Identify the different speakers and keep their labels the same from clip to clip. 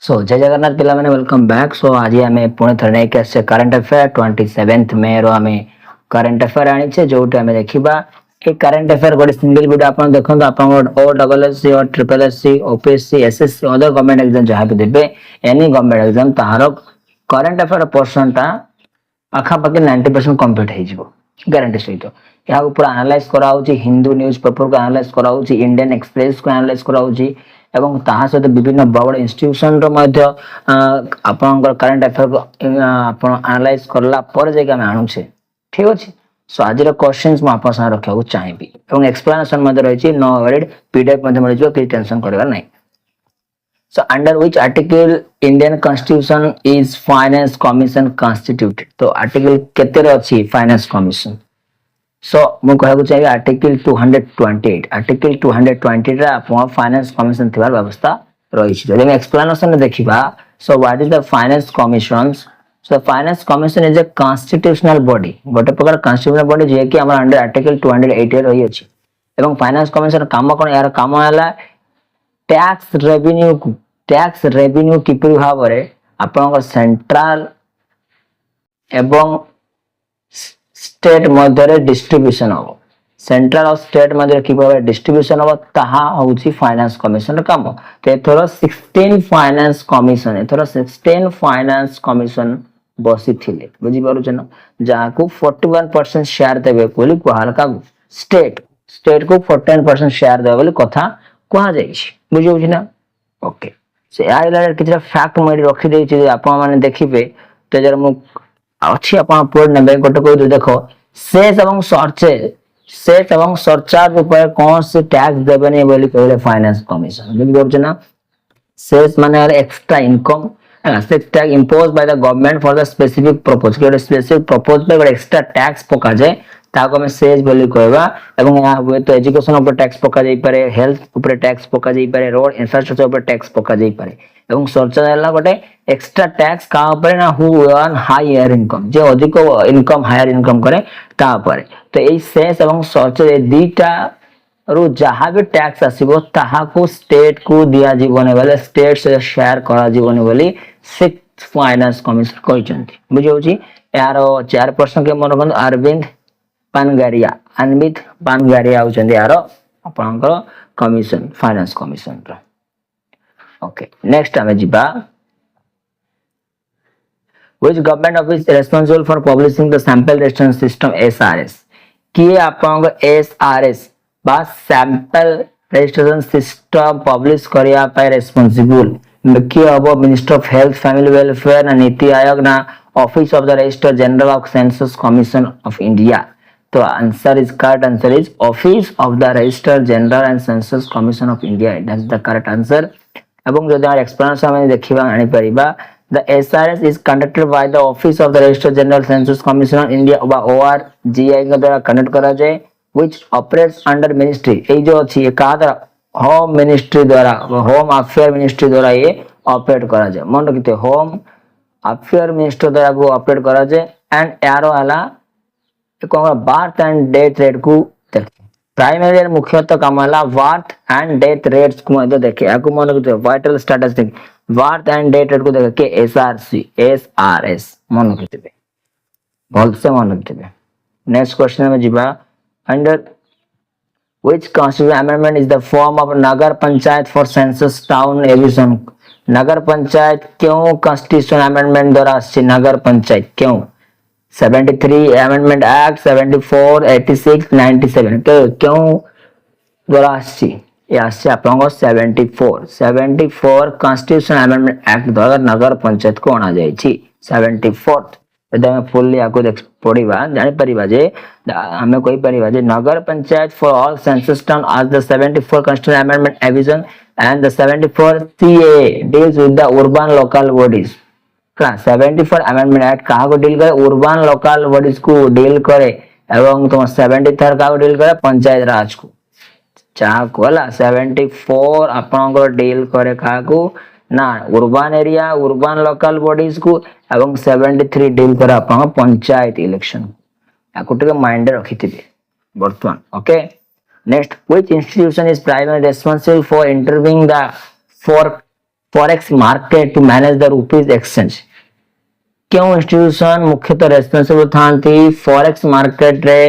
Speaker 1: सो जय जगन्नाथ पिला मैंने वेलकम बैक। सो आज आम पुणी थे नहीं आसे करंट अफेयर 27 मे रो करंट अफेयर आनी जो आम देखा ये करंट अफेयर गोटे सिंगल वीडियो आप देखो आप ओ डबल एस सी और triple S C OPSC SSC other government exam जहाँ भी देते एनी गवर्नमेंट एग्जाम तार करंट अफेयर पोर्सन टा पाखापाखि 90% कम्प्लीट हो ग्यारंटी सहित यहाँ पूरा आनालाइज कराऊँच हिंदू न्यूज पेपर को आनालाइज कराऊँच इंडियन एक्सप्रेस को आनालाइज कराऊँच एवं ताहा सहित विभिन्न बड़ इंस्टीट्यूशन आपणकर करंट अफेयर को आप आनालाइज करला पर जाके आम आणुचे ठीक अच्छे। सो आज क्वेश्चंस मुझे साथ रखा चाहिए और एक्सप्लेनेशन रही नो वरीड पीडीएफ मिल जाए टेंशन करवार नहीं। So under which article Indian Constitution is Finance Commission constituted? तो आर्टिकल केते रे अछि फाइनेंस कमिशन। सो मु कहू चाहिए आर्टिकल 228 आर्टिकल 220 रे आपन फाइनेंस कमिशन थिबार व्यवस्था रही छै। जब एक्सप्लेनेशन देखिबा सो what is the finance commission. So finance commission is a constitutional body गोटे प्रकार कॉन्स्टिट्यूशनल बॉडी जे कि हमर अंडर आर्टिकल 208 रही अछि। एवं फाइनेंस कमिशन काम कोन यार काम हला टैक्स रेवेन्यू किपरि भाव आपण सेंट्रल एवं स्टेट मध्य डिस्ट्रीब्यूशन हम सेंट्रल और स्टेट मध्य कि डिस्ट्रीब्यूशन हम ताहा होउची फाइनेंस कमिशन काम। तो एथर 16 फाइनेंस कमिशन बसी थिले बुझी पारुछ ना जहा को 41% शेयर देबे बोली कहल का स्टेट को 41% शेयर देबे बोली कथा कहा जाई छी बुझी बुझी ना ओके। से यार रिलेटेड किछटा फैक्ट मैं रखी देई छी आपण माने देखिबे तो जर मु अछि आपण पढ़ नेबे गोटे कोइ देखो सेस एवं सरचार्ज ऊपर कौन से टैक्स देबे नै बोली कहले फाइनेंस कमिशन बुझी पारुछ ना। सेस माने extra income cess tax imposed by the government for the specific purpose के स्पेसिफिक पर्पस पे एक्स्ट्रा टैक्स पका जाए ताको में सेज बोली कहबा। एवं या हुए तो एजुकेशन ऊपर टैक्स पका जाई पारे हेल्थ ऊपर टैक्स पका जाई पारे रोड इंफ्रास्ट्रक्चर ऊपर टैक्स पका जाई पारे। एवं सरचार्ज हला गोटे एक्स्ट्रा टैक्स का ऊपर ना हु अर्न हायर इनकम जे अधिक इनकम हायर इनकम करे ता ऊपर। तो एई सेस एवं सरचार्ज दीटा रो जहाँ भी टैक्स आसीबो ताहा को स्टेट को दिया जीवने वाले स्टेट से शेयर करा जीवने वाली सिक्स फाइनेंस कमिशन कहचंती बुझी होची। यार चेयरपर्सन के मन रखन अरविंद पानगारिया होचंदी यार आपनकर कमिशन फाइनेंस कमिशन रो ओके। नेक्स्ट हमें जिबा which government office is responsible for publishing the sample registration system SRS किए आपनकर SRS बा सैंपल रजिस्ट्रेशन सिस्टम पब्लिश करिया पाए रेस्पोंसिबल किए हबो minister of health family welfare ना नीति आयोग ना office of the registrar general of census commission of India. तो answer is correct answer is office of the registrar general and census commission of India that is the correct answer. एवं जदि हम explanation हम देखिबा आनी परिबा the SRS is conducted by the office of the registrar general census commission of India बा ORGI के द्वारा conduct करा जाए which operates under ministry ए जो अछि ए का द्वारा होम मिनिस्ट्री द्वारा होम अफेयर मिनिस्ट्री द्वारा ये ऑपरेट करा जाए मन रखते होम अफेयर मिनिस्ट्री द्वारा वो ऑपरेट करा जाए। एंड एरो वाला बर्थ एंड डेथ रेट को प्राइमरी मुख्यतः काम वाला बर्थ एंड डेथ रेट्स को मध्य देखे याको मन रखते vital statistic birth and death rate को देखे के SRS मन रखते भल से मन रखते। नेक्स्ट क्वेश्चन में जीवा under which constitution amendment is the form of Nagar panchayat for census town division नगर पंचायत क्यों कॉन्स्टिट्यूशन अमेंडमेंट द्वारा आछि नगर पंचायत क्यों 73 अमेंडमेंट एक्ट 74 86 97 क्यों द्वारा आछि ये आछि आपन 74 कॉन्स्टिट्यूशन अमेंडमेंट एक्ट द्वारा नगर पंचायत को आना जाय छी 74 यदि हम फुल्ली आको पढ़िबा जानि परिबा जे हमें कोई परिबा जे nagar panchayat for all census town as the 74 constitutional amendment division and the 74 CA deals with the urban local bodies class 74 amendment act कहा को डील करे urban local bodies को डील करे एवं तो 73 का को डील करे पंचायत राज को चाह कोला 74 आपन को डील करे कहा को ना urban area urban local bodies को एवं 73 डील कर आपन पंचायत इलेक्शन याको टिके माइंड रखिथिबे वर्तमान okay. Next which institution is primary responsible for interviewing the for forex market to manage the rupees exchange क्यों इंस्टीट्यूशन मुख्यतः रेस्पॉन्सिबल थांती फॉरेक्स मार्केट रे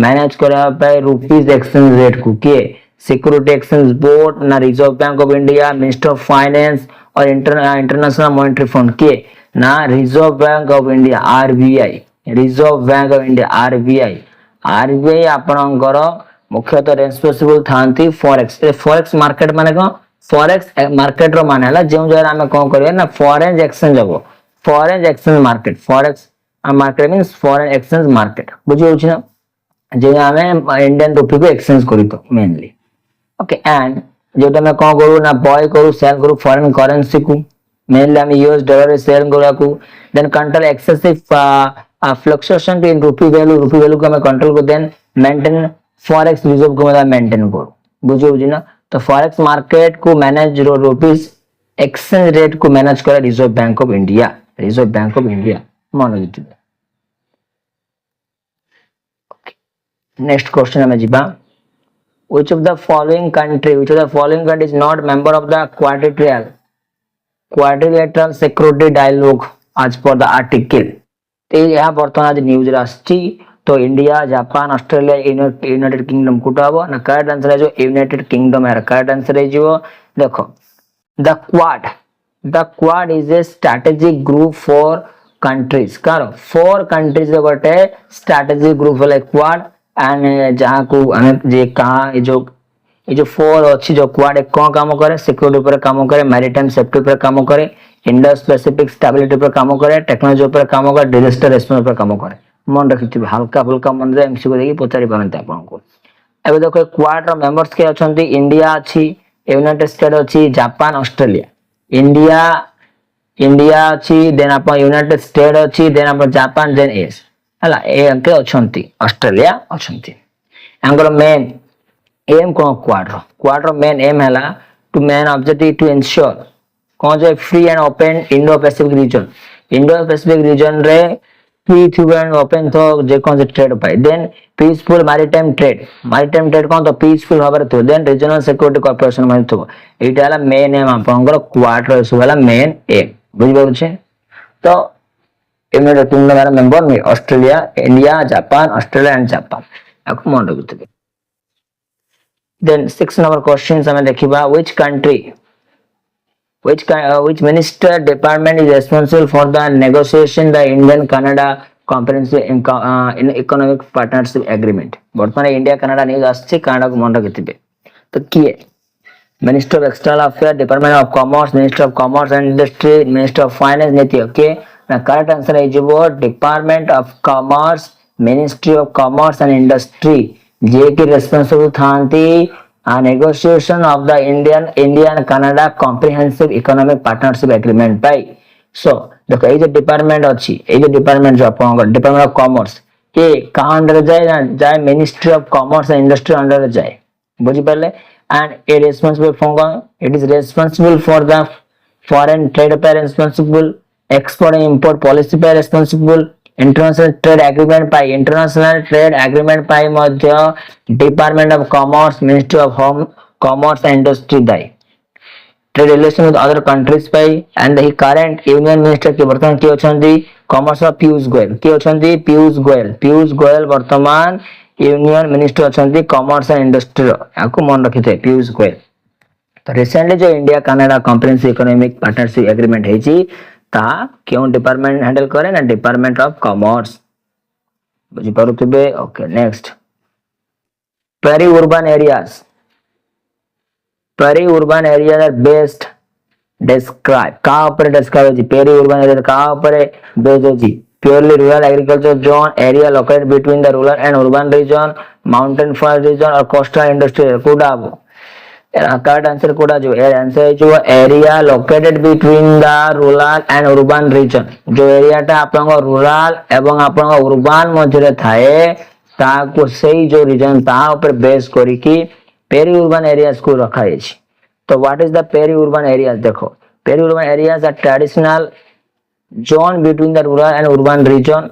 Speaker 1: मैनेज करबा पे रुपीज एक्सचेंज रेट को किए सिक्योरिटी एक्सचेंज बोर्ड ना reserve bank of India minister of finance और इंटरनेशनल मॉनेटरी फंड किए ना reserve bank of India RBI reserve bank of India RBI RBI आपणकर मुख्यतः रेस्पॉन्सिबल थांती फॉरेक्स फॉरेक्स मार्केट माने कौन फॉरेक्स मार्केट रो माने हला जेउ जगह आमे कोन करियो ना फॉरेन एक्सचेंज हबो foreign exchange market forex market means foreign exchange market बुझी होछि ना जे आमे इंडियन रुपी को एक्सचेंज करी तो मेनली ओके एंड जोटा मैं कोन करू ना बाय करू सेल करू फॉरेन करेंसी को मेनली आमे यूएस डॉलर रे सेल करा को then control excessive fluctuation in rupee value को हमें कंट्रोल को देन मेंटेन फॉरेक्स रिजर्व को मतलब मेंटेन करो बुझे बुझी ना तो फॉरेक्स मार्केट को मैनेज रुपीज एक्सचेंज रेट को मैनेज करे रिजर्व बैंक ऑफ इंडिया मन रखिथिबे नेक्स्ट क्वेश्चन हमें जीबा which of the following country is not member of the quadrilateral security dialogue as per the article तो यह बर्तमान आज न्यूज आसची तो India Japan Australia United Kingdom कोटा हो ना करेक्ट आंसर है जो यूनाइटेड किंगडम है करेक्ट आंसर है जो देखो the Quad is a strategic group four countries करो 4 कंट्रीज गोटे स्ट्रेटेजिक ग्रुप वाला क्वाड एंड जहां को हमें जे कहा ये जो 4 अच्छी जो क्वाड एक कौन काम करे सिक्योरिटी पर काम करे मैरीटाइम सेफ्टी पर काम करे इंडो पैसिफिक स्टेबिलिटी पर काम करे टेक्नोलॉजी पर काम करे डिजास्टर रिस्पांस पर काम करे मन रखिथिबे हल्का फुल्का मन रे एमसी को देखि पचारि पारंते आपन को एबे देखो क्वाड रो मेंबर्स के अछंती इंडिया अछि यूनाइटेड स्टेट अछि जापान ऑस्ट्रेलिया इंडिया अछि देन अपन यूनाइटेड स्टेट अछि देन अपन जापान देन एस हला ए अंके अछंती ऑस्ट्रेलिया अछंती अंगर मेन एम कोन क्वाड रो मेन एम हला two main objective to ensure कौन जो free and open Indo Pacific region रे फ्री एंड ओपन तो जे कौन से ट्रेड पाए देन पीसफुल मैरीटाइम ट्रेड कौन तो पीसफुल हबर तो देन रीजनल सिक्योरिटी कोऑपरेशन मन तो एटा हला मेन एम आपनकर क्वाड रो सब हला मेन एम बुझि पाउ छे तो यूनाइटेड किंगडम वाला मेंबर में Australia India Japan Australia and Japan आपको मन रखिथिबे देन 6 नंबर क्वेश्चंस हमें देखिबा which minister department is responsible for the negotiation the Indian Canada comprehensive in economic partnership agreement वर्तमान इंडिया कनाडा न्यूज आछे Canada को मन रखिथिबे तो किए minister of external affair department of commerce minister of commerce and industry minister of finance Niti okay ना correct answer है जो department of commerce ministry of commerce and industry जे की रिस्पांसिबल थांती negotiation of the Indian Canada comprehensive economic partnership agreement by so देखो ये जो department अच्छी ये जो डिपार्टमेंट जो आपको डिपार्टमेंट ऑफ कॉमर्स ये कहाँ अंडर जाए ministry of commerce and industry under जाए बुझी पाले and it is responsible for the foreign trade पे responsible export and import policy पे responsible इंटरनेशनल ट्रेड एग्रीमेंट पाई मध्य department of commerce ministry of home commerce and industry दाई trade relation with other countries पाई and the current union minister के वर्तमान के अछंती कॉमर्स ऑफ पीयूष गोयल वर्तमान यूनियन मिनिस्टर अछंती कॉमर्स एंड इंडस्ट्री याको मन रखिथे पीयूष गोयल तो रिसेंटली जो India Canada comprehensive economic partnership agreement है ता क्यों डिपार्टमेंट हैंडल करे ना डिपार्टमेंट ऑफ कॉमर्स बुझी पारुथिबे okay next peri urban areas are best describe का ऊपर डिस्क्राइब है पेरी अर्बन एरिया का ऊपर बेस्ड है purely rural agriculture zone area located between the rural and urban region mountain forest region और coastal industrial कोडा करेक्ट आंसर कोडा जो आंसर है जो area located between the rural and urban region जो एरियाटा आपन रूरल एवं आपन अर्बन मध्य थाए ताको सेही जो रीजन ता ऊपर बेस करी की पेरी अर्बन एरियाज को रखा है तो what is the peri urban areas देखो peri urban areas are traditional zone between the rural and urban region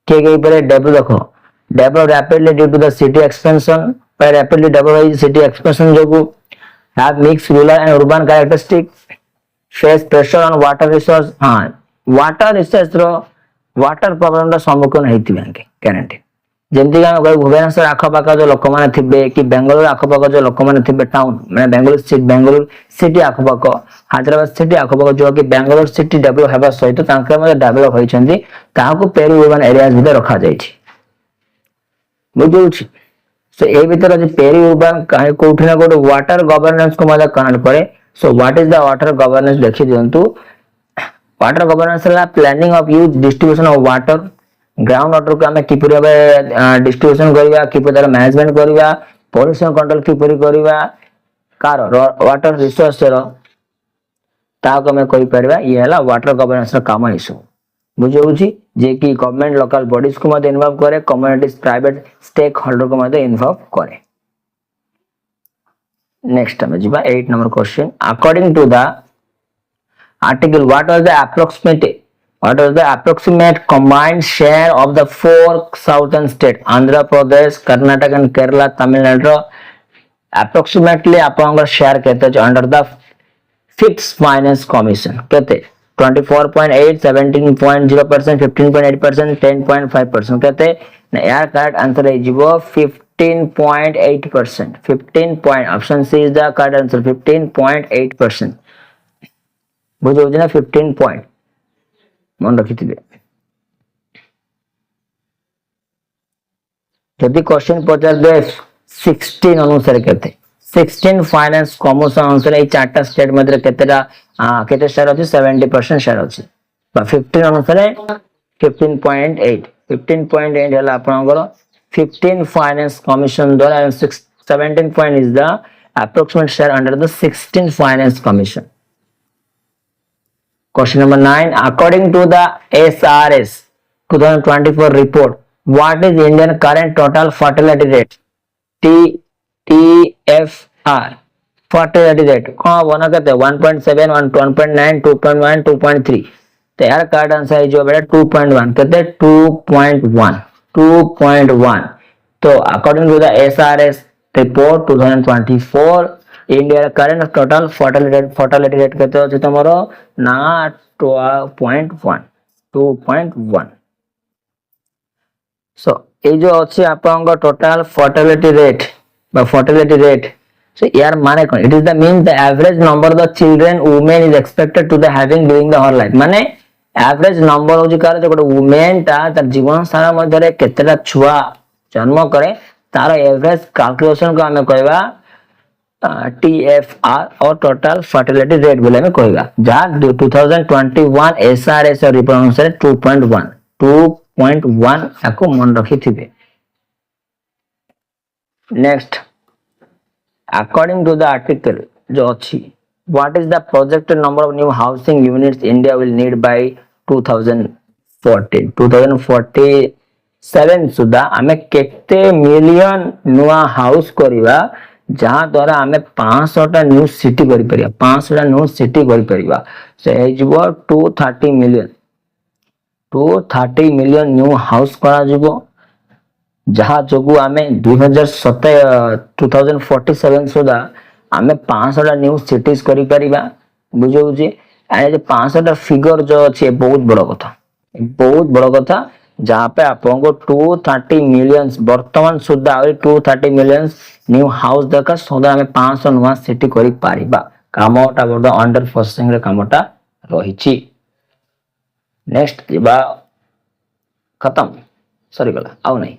Speaker 1: के गई पर develop rapidly due to the city expansion पर रैपिडली डेवलप सिटी एक्सपेंशन जो have mixed rural and urban characteristics face pressure on water resource हाँ water resource रो water problem रो सम्मुखीन हेतिबे ग्यारंटी जेमती आम कह भुवनेश्वर आखपाख जो लोक मैंने थे कि बेंगलोर आखपाख जो लोक मैंने थे टाउन मैंने बेंगलोर सिटी आखपाख हैदराबाद सिटी आखपाख जो कि बेंगलोर सिटी डेभलप होगा सहित डेभलप होती पेरी अर्बन एरिया भितर रखा बुझे सो ए भीतर अच्छे पेरी अर्बन कौटी ना कौट वाटर गवर्नेंस को कनेक्ट करे so what is the water governance देखी दिंतु water governance planning of use distribution of water ground water को आम किपर डिस्ट्रीब्यूशन करवा किपर मैनेजमेंट करवा पॉल्यूशन कंट्रोल किपर करवा कार वाटर रिसोर्स ताको आम कहि परबा ये हला वाटर गवर्नेंस काम ही सब बुझे जे कि गवर्नमेंट लोकल बॉडीज को मध्य इन्वॉल्व करे कम्युनिटीज प्राइवेट स्टेक होल्डर को मध्य इन्वॉल्व करे नेक्स्ट हमें जीवा 8 number question according to the article what was the approximate combined share of the four southern states Andhra Pradesh Karnataka and Kerala Tamil Nadu approximately आपन share केते under the fifth finance commission केते 24.8 17.0% 15.8% 10.5% कहते यार correct answer है जीवो 15.8% 15 point option C is the correct answer 15.8% बुझो ना 15 point मन रखी थी यदि क्वेश्चन पचार दे 16 अनुसार कहते 16 फाइनेंस कमीशन अनुसार ये चारटा स्टेट मध्य केतेटा केते शेयर अछि 70% शेयर अछि 15 अनुसार 15.8 15.8 हला आपनकर 15 फाइनेंस कमीशन द्वारा 17 point is the approximate share under the 16 finance commission. Question number 9 according to the SRS 2024 report what is Indian current total fertility rate TFR fertility rate कौन बना करते 1.7 1.9 2.1 2.3 तो यार कार्ड आंसर है जो बेटा 2.1 कहते 2.1 तो according to the SRS report 2024 India current total fertility rate कहते हो तुम्हारो ना 2.1 सो ये जो अच्छे आपन टोटल fertility rate so यार माने कौन it is the mean the average number of the children women is expected to the having during the whole life माने एवरेज नंबर होची कार जो वुमेन ता तार जीवन सारा मध्य रे केतेटा छुआ जन्म करे तार एवरेज कैलकुलेशन को हमें कहबा TFR और टोटल फर्टिलिटी रेट बोले में कहबा जहां 2021 SRS रिपोर्ट अनुसार 2.1 याको मन रखी थिबे next according to the article जो अच्छी what is the projected number of new housing units India will need by 2047 सुधा आमे केते मिलियन नुआ हाउस करिवा जहां द्वारा आमे 500 टा न्यू सिटी करि परिया 500 टा न्यू सिटी करि परिवा से हे जिवो 230 मिलियन न्यू हाउस करा जिवो जहां जोगु आमे 2047 सुधा आमे 500 न्यू सिटीज करि परिबा बुझौ जे आ जे 500 फिगर जो अछि बहुत बड़ कथा जहां पे आपको 230 मिलियन वर्तमान सुधा 230 मिलियन न्यू हाउस दरकार सदा आमे 500 नुवा सिटी करि परिबा कामटा बड अंडर प्रोसेसिंग रे कामटा रहिछि नेक्स्ट दिबा खत्म सॉरी गला आउ नहीं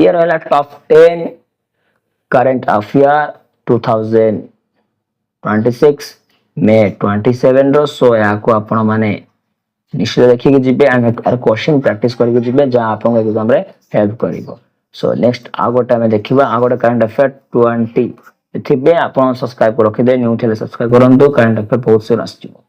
Speaker 1: ये रहला टॉप 10 करंट अफेयर 2026 मे 27 रो सो या को आपण माने निश्चित देखि के जिबे हम क्वेश्चन प्रैक्टिस करि के जिबे जा आपण एग्जाम रे हेल्प करिवो सो नेक्स्ट आ गोटा में देखिबा आ गोटा करंट अफेयर 20 थिबे आपण सब्सक्राइब कर रखि दे न्यू थेले सब्सक्राइब करंतु करंट अफेयर बहुत से आछिबो।